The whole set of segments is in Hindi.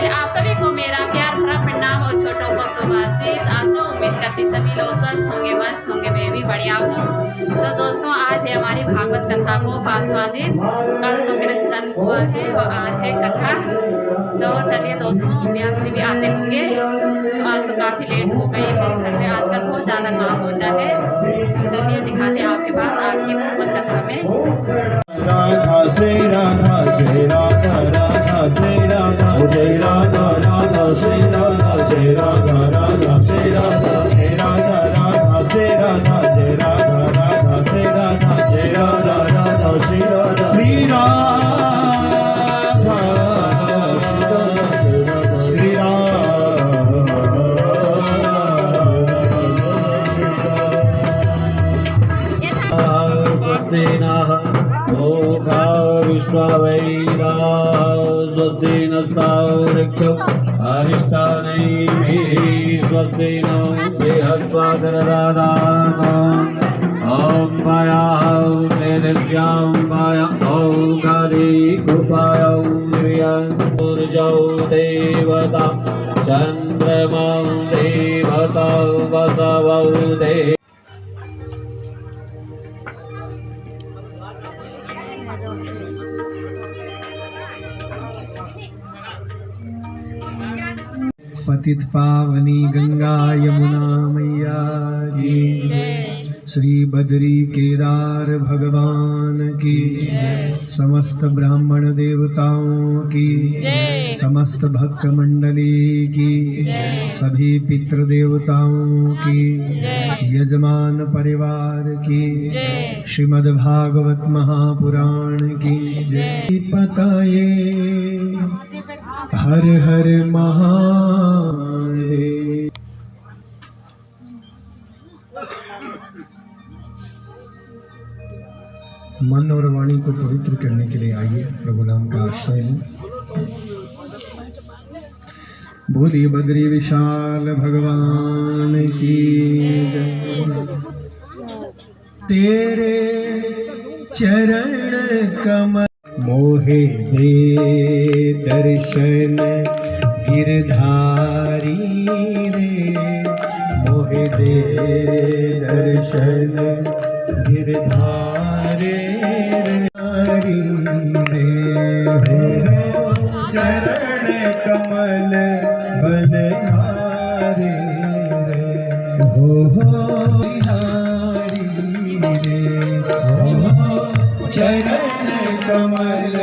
पहले आप सभी को मेरा प्यार भरा प्रणाम और छोटों को शुभाशीष। आज तो उम्मीद करती सभी लोग स्वस्थ होंगे, मस्त होंगे, मैं भी बढ़िया हूँ। तो दोस्तों आज है हमारी भागवत कथा को 5वां दिन। कल तो कृष्ण जन्म हुआ है और आज है कथा। तो चलिए दोस्तों, व्यासी भी आते होंगे। तो आज तो काफ़ी लेट हो गई है, घर में आजकल बहुत ज़्यादा काम होता है। चलिए दिखाते हैं आपके पास आज की भागवत कथा में। राधा श्री राधा जय राधा राधा श्री राधा जय राधा राधा श्री राधा जय राधा राधा श्री राधा जय राधा राधा श्री राधा जय राधा राधा श्री राधा जय राधा राधा श्री राधा श्री राधा श्री राधा ओका विश्वावैरा स्वस्ति नस्तावृक्षो अरिष्टानैः स्वस्ति नो बृहस्पतिर्दधातु ॐ पृथिव्यां पाया औकारि कृपायौ ऊर्जौ देवता चन्द्रमौ देवता वसवौ देव। पतित पावनी गंगा यमुना मैया की श्री बद्री केदार भगवान की समस्त ब्राह्मण देवताओं की समस्त भक्त मंडली की सभी पितृ देवताओं की यजमान परिवार की श्रीमद् भागवत महापुराण की पताये हर हर महादेव। मन और वाणी को पवित्र करने के लिए आइए प्रभु नाम का आश्रय लें। बोलिए बद्री विशाल भगवान की जय। तेरे चरण कमल मोहे दे दर्शन गिरधारी रे, मोहे दे दर्शन गिरधारी रे, हो चरण कमल बलहारी रे, हो बिहारी रे, हो चरण कमल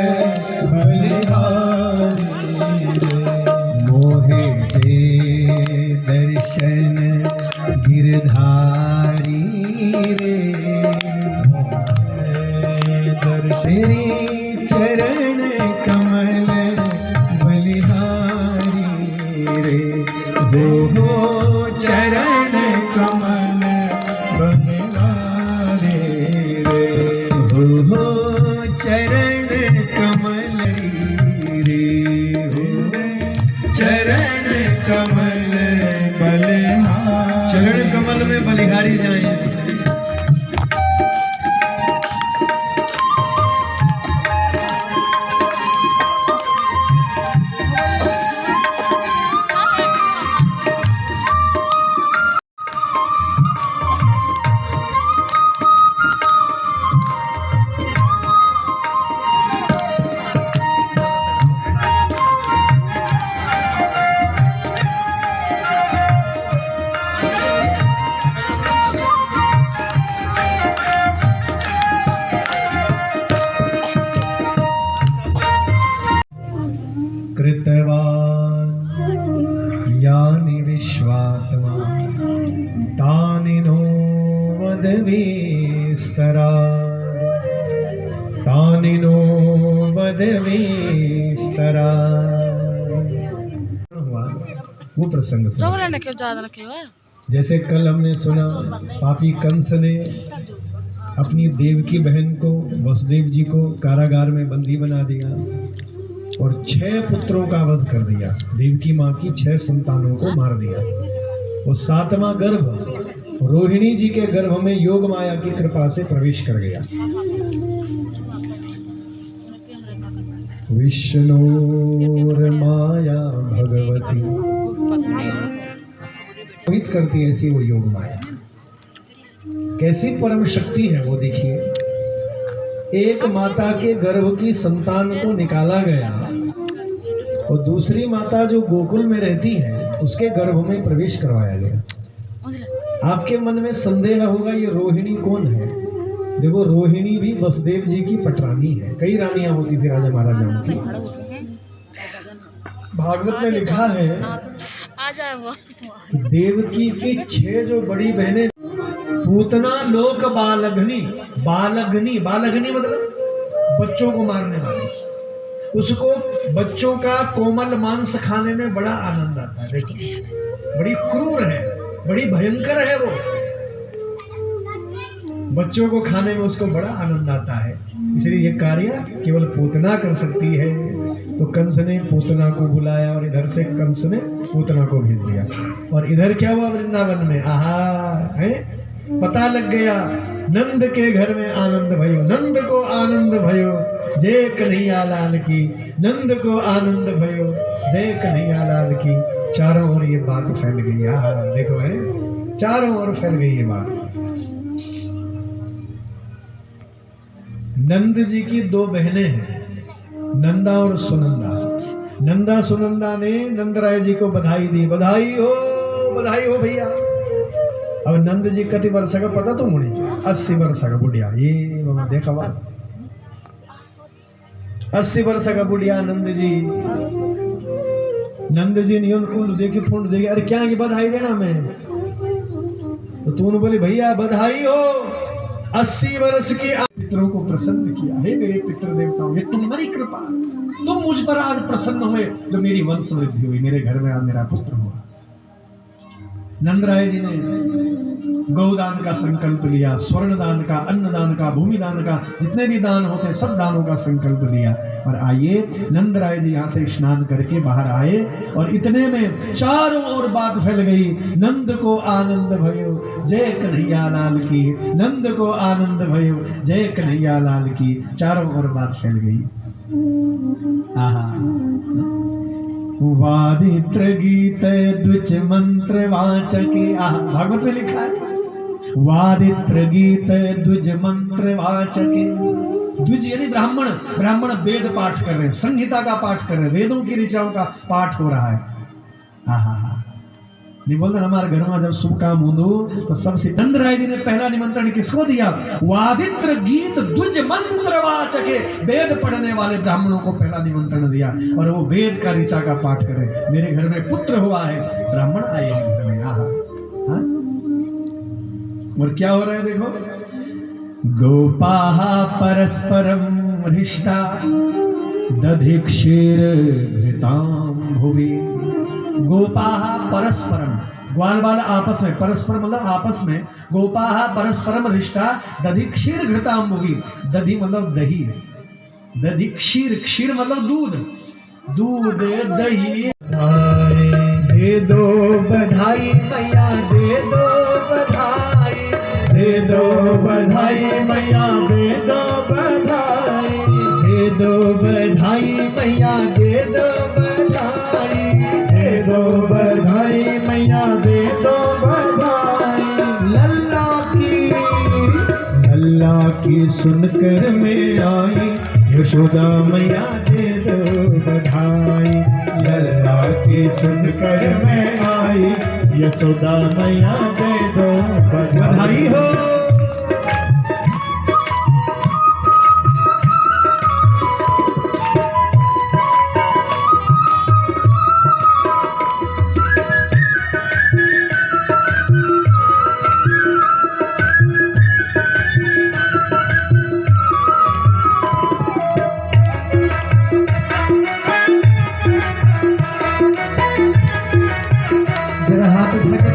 बलिहारी मोहे दे दर्शन गिरधारी रे, तेरे चरण कमल बलिहारी रे, हो चरण कमल बलिहारी रे, हो चरण कमल रे, हो चरण कमल बलिहारी। चरण कमल में बलिहारी जाए। यानि विश्वात्मा तानि नो वदवेस्तरा, तानि नो वदवेस्तरा। वो प्रसंग जैसे कल हमने सुना पापी कंस ने अपनी देवकी बहन को वसुदेव जी को कारागार में बंदी बना दिया और 6 पुत्रों का वध कर दिया। देवकी माँ की 6 संतानों को मार दिया। और 7वां गर्भ रोहिणी जी के गर्भ में योग माया की कृपा से प्रवेश कर गया। विष्णुर्माया भगवती मोहित करती है ऐसी वो योग माया। कैसी परम शक्ति है वो देखिए। एक माता के गर्भ की संतान को निकाला गया और दूसरी माता जो गोकुल में रहती है उसके गर्भ में प्रवेश करवाया गया। आपके मन में संदेह होगा ये रोहिणी कौन है? देखो रोहिणी भी वसुदेव जी की पटरानी है। कई रानियां होती थी राजा महाराजाओं की। भागवत में लिखा है कि देवकी की 6 जो बड़ी बहनें, पूतना लोक बालघनी, बालघनी बालघनी मतलब बच्चों को मारने वाली, उसको बच्चों का कोमल मांस खाने में बड़ा आनंद आता है। देखो बड़ी क्रूर है, बड़ी भयंकर है वो, बच्चों को खाने में उसको बड़ा आनंद आता है। इसलिए ये कार्य केवल पूतना कर सकती है। तो कंस ने पूतना को बुलाया और इधर से कंस ने पूतना को भेज दिया। और इधर क्या हुआ वृंदावन में? आहा है, पता लग गया नंद के घर में आनंद भयो, नंद को आनंद भयो जय कन्हैया लाल की, नंद को आनंद भयो जय कन्हैया लाल की। चारों ओर ये बात फैल गई। आहा देखो है, चारों ओर फैल गई ये बात। नंद जी की 2 बहनें हैं, नंदा और सुनंदा। नंदा सुनंदा ने नंदराय जी को बधाई दी, बधाई हो भैया। अब नंद जी कति वर्ष का पता तो मुझे 80 वर्ष का बुढ़िया। ये बाबा देखा बात 80 वर्ष का बुढ़िया नंद जी। नंद जी ने उन देखी फूंड देखी, अरे क्या की बधाई देना मैं? तो तूने बोली भैया बधाई हो 80 वर्ष की। पितरों को प्रसन्न किया। हे मेरे पितृ देवताओं, ये तुम्हारी कृपा, तुम मुझ पर आज प्रसन्न हुए जो मेरी वंश वृद्धि हुई, मेरे घर में आज मेरा पुत्र हुआ। नंदराय जी ने गौदान का संकल्प लिया, स्वर्ण दान का, अन्न दान का, भूमि दान का, जितने भी दान होते हैं सब दानों का संकल्प लिया। और आइए नंदराय जी यहाँ से स्नान करके बाहर आए और इतने में चारों ओर बात फैल गई, नंद को आनंद भयो जय कन्हैया लाल की, नंद को आनंद भयो जय कन्हैया लाल की। चारों ओर बात फैल गई। आहा वादित्र गीत द्विज मंत्र वाचके। भागवत में लिखा है वादित्र गीत द्विज मंत्र वाचके। द्विज यानी ब्राह्मण, ब्राह्मण वेद पाठ कर रहे हैं, संहिता का पाठ कर रहे हैं, वेदों की ऋचाओं का पाठ हो रहा है। हाँ नहीं बोलते हमारे घर में जब शुभ काम हो तो सबसे नंदराय जी ने पहला निमंत्रण किसको दिया? वादित्र गीत द्विज मंत्र वाचके, वेद पढ़ने वाले ब्राह्मणों को पहला निमंत्रण दिया। और वो वेद का ऋचा का पाठ करे। मेरे घर में पुत्र हुआ है, ब्राह्मण आए हैं घर में। आहा और क्या हो रहा है देखो, गोपाहा परस्परम हृष्टा दधि क्षीर घृताम भुवि। गोपाहा परस्परम, ग्वाल बाल आपस में, परस्पर मतलब आपस में, गोपाहा परस्परम हृष्टा दधि क्षीर घृताम भुवि। दधि मतलब दही, दधि क्षीर, क्षीर मतलब दूध, दूध दही। दे दो बधाई मैया, दे दो बधाई, दे दो बधाई मैया, दे दो बधाई, दे दो बधाई मैया, दे दो बधाई, दे दो बधाई मैया, दे दो बधाई। लल्ला की सुनकर मैं आई, यशोदा मैया दे दो बधाई। लल्ला की सुनकर मैं आई, यशोदा मैया दे दो बधाई हो।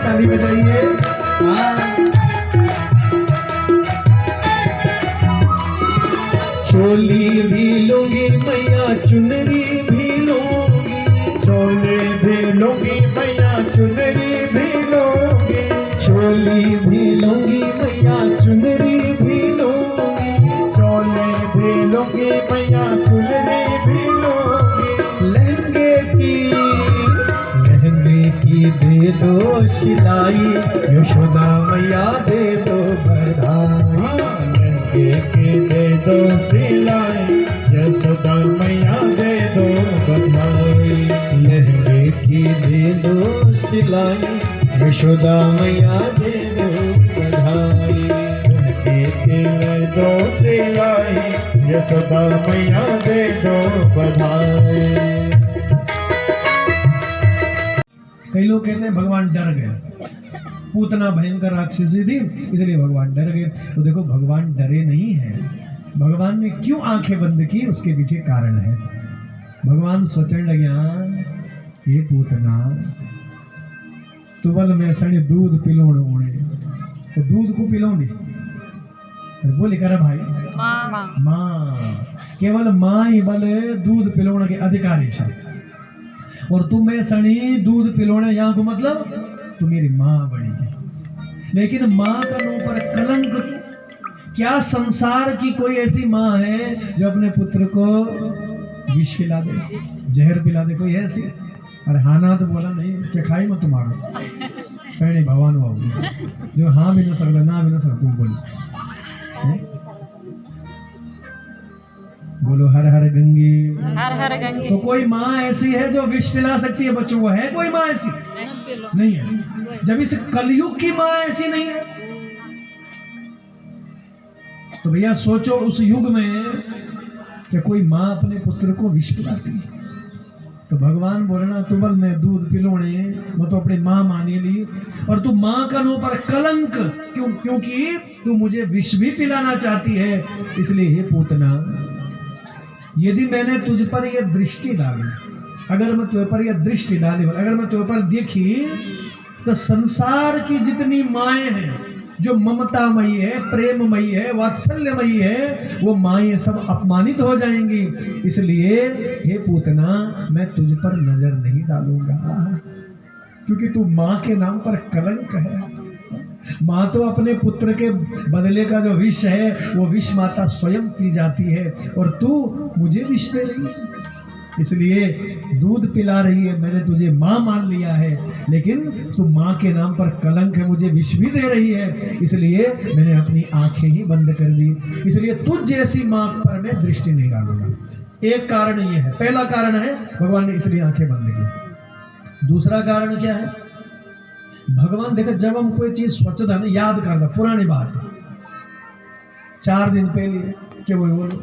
ताली बजाइए। चोली भी लूंगी मैया, चुनरी भी लूंगी, चोली भी लूंगी मैया, चुनरी भी लूंगी, चोली भी लूंगी मैया, चुनरी भी लूंगी, चोली भी लूंगी मैया, चुनरी भी लूंगी। सिलाई, यशोदा मैया दे दो बधाई। लहंगे की दे दो सिलाई, यशोदा मैया दे दो बधाई। लहंगे की दे दो सिलाई, यशोदा मैया दे दो बधाई। लहंगे की दे दो सिलाई, यशोदा मैया दे दो बधाई। कई लोग कहते हैं भगवान डर गए, पूतना भयंकर राक्षसी थी इसलिए भगवान डर गए। तो देखो भगवान डरे नहीं है। भगवान ने क्यों आंखें बंद की उसके पीछे कारण है। भगवान सोचने लगे ये पूतना तुवल में सणी दूध पिलोण ओणे, तो दूध को पिलोनी बोली कर भाई माँ, केवल माँ ही बल दूध पिलोण के अधिकारी है। और तुम में सणी दूध पिलोने यहाँ को मतलब तू मेरी माँ बनी है। लेकिन माँ का मुंह पर कलंक, क्या संसार की कोई ऐसी माँ है जो अपने पुत्र को विष पिला दे, जहर पिला दे? कोई है ऐसी? अरे हाँ ना तो बोला नहीं, क्या खाई मत तुम्हारा पहले भगवान बाबू जो हाँ भी ना सकता ना भी ना सकता, तुम बोलो बोलो हर हर गंगे, हर हर गंगे। तो कोई माँ ऐसी है जो विष पिला सकती है बच्चों को? है कोई माँ ऐसी? नहीं है। जब इस कलयुग की माँ ऐसी नहीं है तो भैया सोचो उस युग में कि कोई माँ अपने पुत्र को विष पिलाती है। तो भगवान बोलना तुबल में दूध पिलोने, मैं तो अपनी माँ मानी ली और तू माँ का नो पर कलंक क्यों? क्योंकि तू मुझे विष भी पिलाना चाहती है। इसलिए हे पूतना, यदि मैंने तुझ पर यह दृष्टि डाली, अगर मैं तुझ पर यह दृष्टि डाली, अगर मैं तुझ पर देखी, तो संसार की जितनी माएँ हैं जो ममतामयी है, प्रेममयी है, वात्सल्यमयी है, वो माएँ सब अपमानित हो जाएंगी। इसलिए हे पूतना, मैं तुझ पर नजर नहीं डालूंगा क्योंकि तू माँ के नाम पर कलंक है। माँ तो अपने पुत्र के बदले का जो विष है वो विष माता स्वयं पी जाती है और तू मुझे विष दे रही है। इसलिए दूध पिला रही है, मैंने तुझे माँ मान लिया है, लेकिन तू माँ के नाम पर कलंक है, मुझे विष भी दे रही है, इसलिए मैंने अपनी आंखें ही बंद कर दी। इसलिए तुझ जैसी माँ पर मैं दृष्टि नहीं डालूंगा। एक कारण ये है, पहला कारण है भगवान ने इसलिए आंखें बंद की। दूसरा कारण क्या है? भगवान देखो जब हम कोई चीज सोचता ना, याद करना पुरानी बात 4 दिन पहले क्या वो बोलो